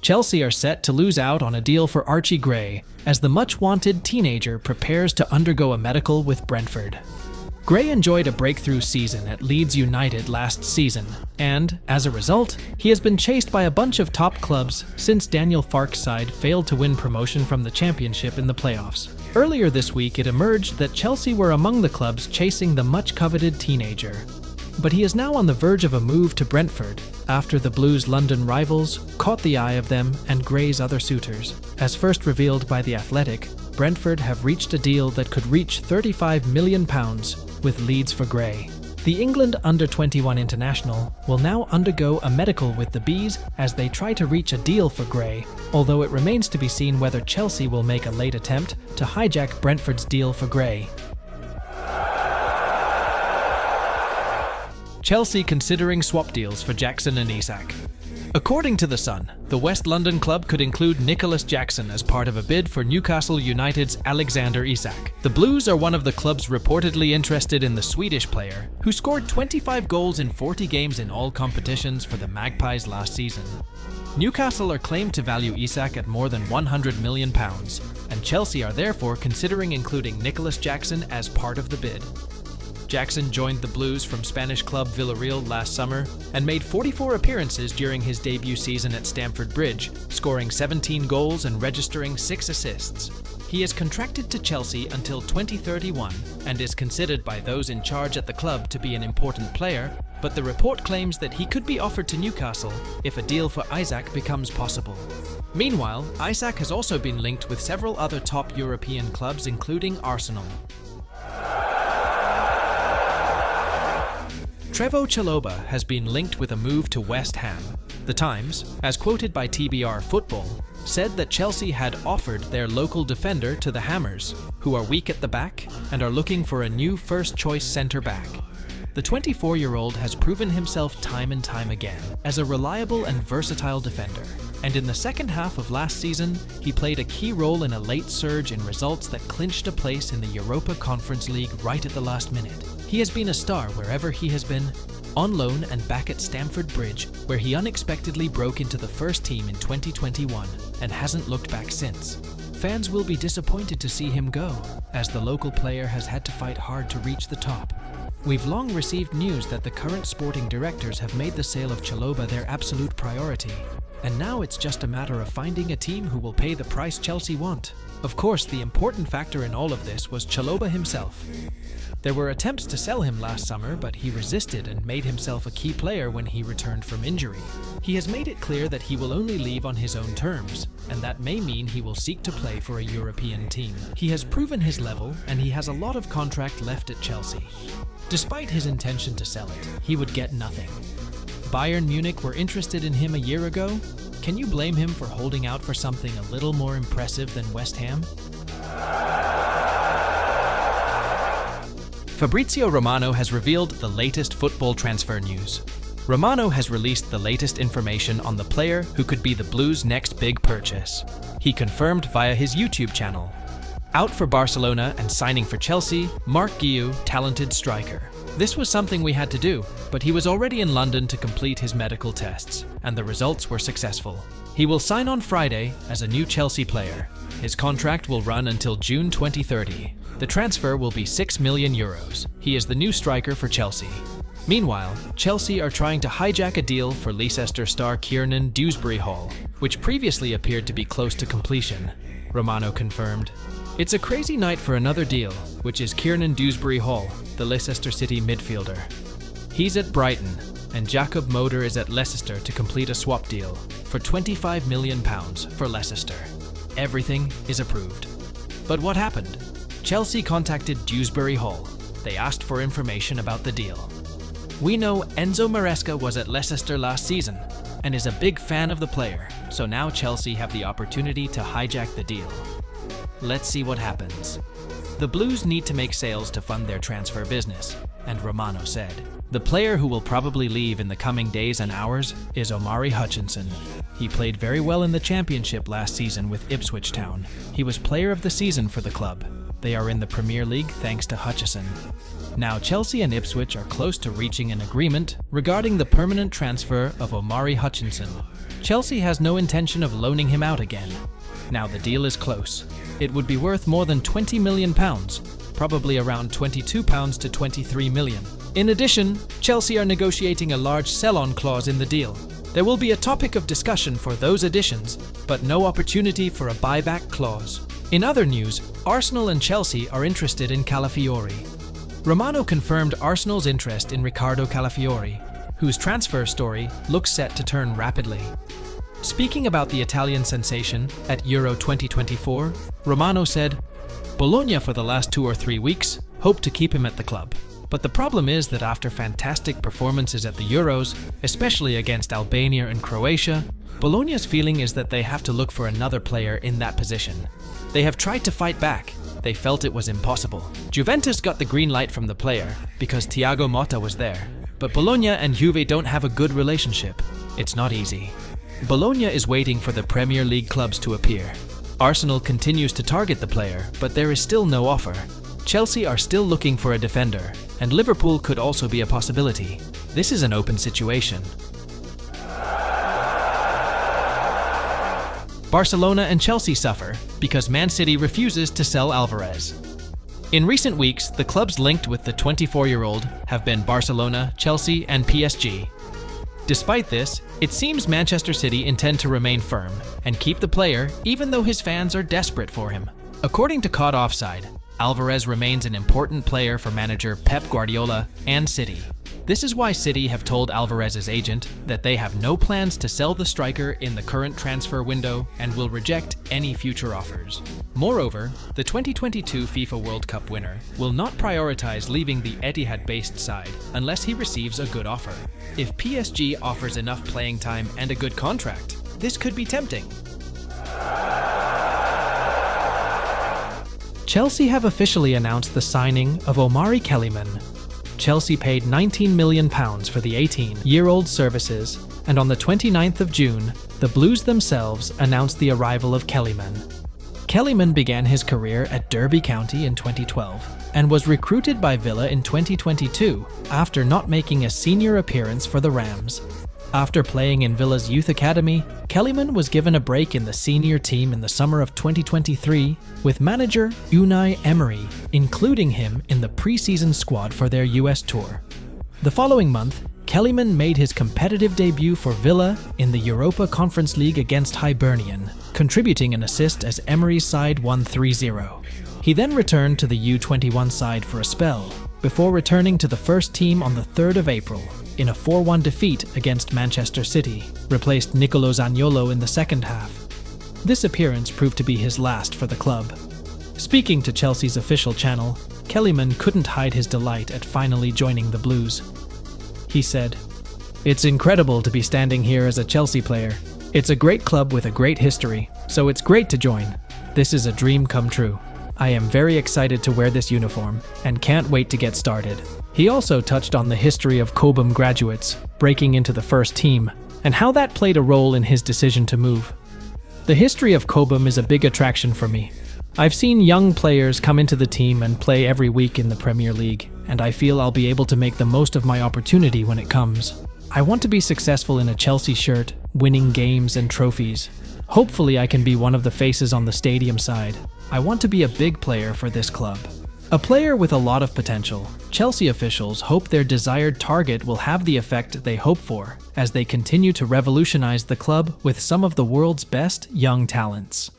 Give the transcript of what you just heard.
Chelsea are set to lose out on a deal for Archie Gray as the much-wanted teenager prepares to undergo a medical with Brentford. Gray enjoyed a breakthrough season at Leeds United last season, and, as a result, he has been chased by a bunch of top clubs since Daniel Farke's side failed to win promotion from the Championship in the playoffs. Earlier this week, it emerged that Chelsea were among the clubs chasing the much-coveted teenager. But he is now on the verge of a move to Brentford after the Blues' London rivals caught the eye of them and Gray's other suitors. As first revealed by The Athletic, Brentford have reached a deal that could reach £35 million with Leeds for Gray. The England under-21 international will now undergo a medical with the Bees as they try to reach a deal for Gray, although it remains to be seen whether Chelsea will make a late attempt to hijack Brentford's deal for Gray. Chelsea considering swap deals for Jackson and Isak. According to The Sun, the West London club could include Nicholas Jackson as part of a bid for Newcastle United's Alexander-Isak. The Blues are one of the clubs reportedly interested in the Swedish player, who scored 25 goals in 40 games in all competitions for the Magpies last season. Newcastle are claimed to value Isak at more than £100 million, and Chelsea are therefore considering including Nicholas Jackson as part of the bid. Jackson joined the Blues from Spanish club Villarreal last summer and made 44 appearances during his debut season at Stamford Bridge, scoring 17 goals and registering 6 assists. He is contracted to Chelsea until 2031 and is considered by those in charge at the club to be an important player, but the report claims that he could be offered to Newcastle if a deal for Isak becomes possible. Meanwhile, Isak has also been linked with several other top European clubs, including Arsenal. Trevoh Chalobah has been linked with a move to West Ham. The Times, as quoted by TBR Football, said that Chelsea had offered their local defender to the Hammers, who are weak at the back and are looking for a new first-choice centre-back. The 24-year-old has proven himself time and time again as a reliable and versatile defender, and in the second half of last season, he played a key role in a late surge in results that clinched a place in the Europa Conference League right at the last minute. He has been a star wherever he has been, on loan and back at Stamford Bridge, where he unexpectedly broke into the first team in 2021 and hasn't looked back since. Fans will be disappointed to see him go, as the local player has had to fight hard to reach the top. We've long received news that the current sporting directors have made the sale of Chalobah their absolute priority, and now it's just a matter of finding a team who will pay the price Chelsea want. Of course, the important factor in all of this was Chalobah himself. There were attempts to sell him last summer, but he resisted and made himself a key player when he returned from injury. He has made it clear that he will only leave on his own terms, and that may mean he will seek to play for a European team. He has proven his level, and he has a lot of contract left at Chelsea. Despite his intention to sell it, he would get nothing. Bayern Munich were interested in him a year ago. Can you blame him for holding out for something a little more impressive than West Ham? Fabrizio Romano has revealed the latest football transfer news. Romano has released the latest information on the player who could be the Blues' next big purchase. He confirmed via his YouTube channel. Out for Barcelona and signing for Chelsea, MarcGuiu, talented striker. This was something we had to do, but he was already in London to complete his medical tests, and the results were successful. He will sign on Friday as a new Chelsea player. His contract will run until June 2030. The transfer will be €6 million. He is the new striker for Chelsea. Meanwhile, Chelsea are trying to hijack a deal for Leicester star Kiernan Dewsbury-Hall, which previously appeared to be close to completion, Romano confirmed. It's a crazy night for another deal, which is Kiernan Dewsbury-Hall, the Leicester City midfielder. He's at Brighton, and Jacob Moder is at Leicester to complete a swap deal for £25 million for Leicester. Everything is approved. But what happened? Chelsea contacted Dewsbury-Hall. They asked for information about the deal. We know Enzo Maresca was at Leicester last season and is a big fan of the player, so now Chelsea have the opportunity to hijack the deal. Let's see what happens. The Blues need to make sales to fund their transfer business, and Romano said. The player who will probably leave in the coming days and hours is Omari Hutchinson. He played very well in the Championship last season with Ipswich Town. He was player of the season for the club. They are in the Premier League thanks to Hutchison. Now Chelsea and Ipswich are close to reaching an agreement regarding the permanent transfer of Omari Hutchinson. Chelsea has no intention of loaning him out again. Now the deal is close. It would be worth more than £20 million, probably around £22 to £23 million. In addition, Chelsea are negotiating a large sell-on clause in the deal. There will be a topic of discussion for those additions, but no opportunity for a buyback clause. In other news, Arsenal and Chelsea are interested in Calafiori. Romano confirmed Arsenal's interest in Riccardo Calafiori, whose transfer story looks set to turn rapidly. Speaking about the Italian sensation at Euro 2024, Romano said, "Bologna for the last 2 or 3 weeks hope to keep him at the club. But the problem is that after fantastic performances at the Euros, especially against Albania and Croatia, Bologna's feeling is that they have to look for another player in that position. They have tried to fight back. They felt it was impossible. Juventus got the green light from the player because Thiago Motta was there. But Bologna and Juve don't have a good relationship. It's not easy. Bologna is waiting for the Premier League clubs to appear. Arsenal continues to target the player, but there is still no offer. Chelsea are still looking for a defender, and Liverpool could also be a possibility. This is an open situation." Barcelona and Chelsea suffer because Man City refuses to sell Alvarez. In recent weeks, the clubs linked with the 24-year-old have been Barcelona, Chelsea, and PSG. Despite this, it seems Manchester City intend to remain firm and keep the player even though his fans are desperate for him. According to Caught Offside, Alvarez remains an important player for manager Pep Guardiola and City. This is why City have told Alvarez's agent that they have no plans to sell the striker in the current transfer window and will reject any future offers. Moreover, the 2022 FIFA World Cup winner will not prioritize leaving the Etihad-based side unless he receives a good offer. If PSG offers enough playing time and a good contract, this could be tempting. Chelsea have officially announced the signing of Omari Kiernan. Chelsea paid £19 million for the 18-year-old services, and on the 29th of June, the Blues themselves announced the arrival of Kiernan. Kiernan began his career at Derby County in 2012 and was recruited by Villa in 2022 after not making a senior appearance for the Rams. After playing in Villa's youth academy, Kiernan was given a break in the senior team in the summer of 2023, with manager Unai Emery including him in the pre-season squad for their US tour. The following month, Kiernan made his competitive debut for Villa in the Europa Conference League against Hibernian, contributing an assist as Emery's side won 3-0. He then returned to the U21 side for a spell, before returning to the first team on the 3rd of April. In a 4-1 defeat against Manchester City, replaced Nicolo Zaniolo in the second half. This appearance proved to be his last for the club. Speaking to Chelsea's official channel, Kiernan couldn't hide his delight at finally joining the Blues. He said, "It's incredible to be standing here as a Chelsea player. It's a great club with a great history, so it's great to join. This is a dream come true. I am very excited to wear this uniform and can't wait to get started." He also touched on the history of Cobham graduates breaking into the first team and how that played a role in his decision to move. "The history of Cobham is a big attraction for me. I've seen young players come into the team and play every week in the Premier League, and I feel I'll be able to make the most of my opportunity when it comes. I want to be successful in a Chelsea shirt, winning games and trophies. Hopefully I can be one of the faces on the stadium side. I want to be a big player for this club." A player with a lot of potential, Chelsea officials hope their desired target will have the effect they hope for as they continue to revolutionize the club with some of the world's best young talents.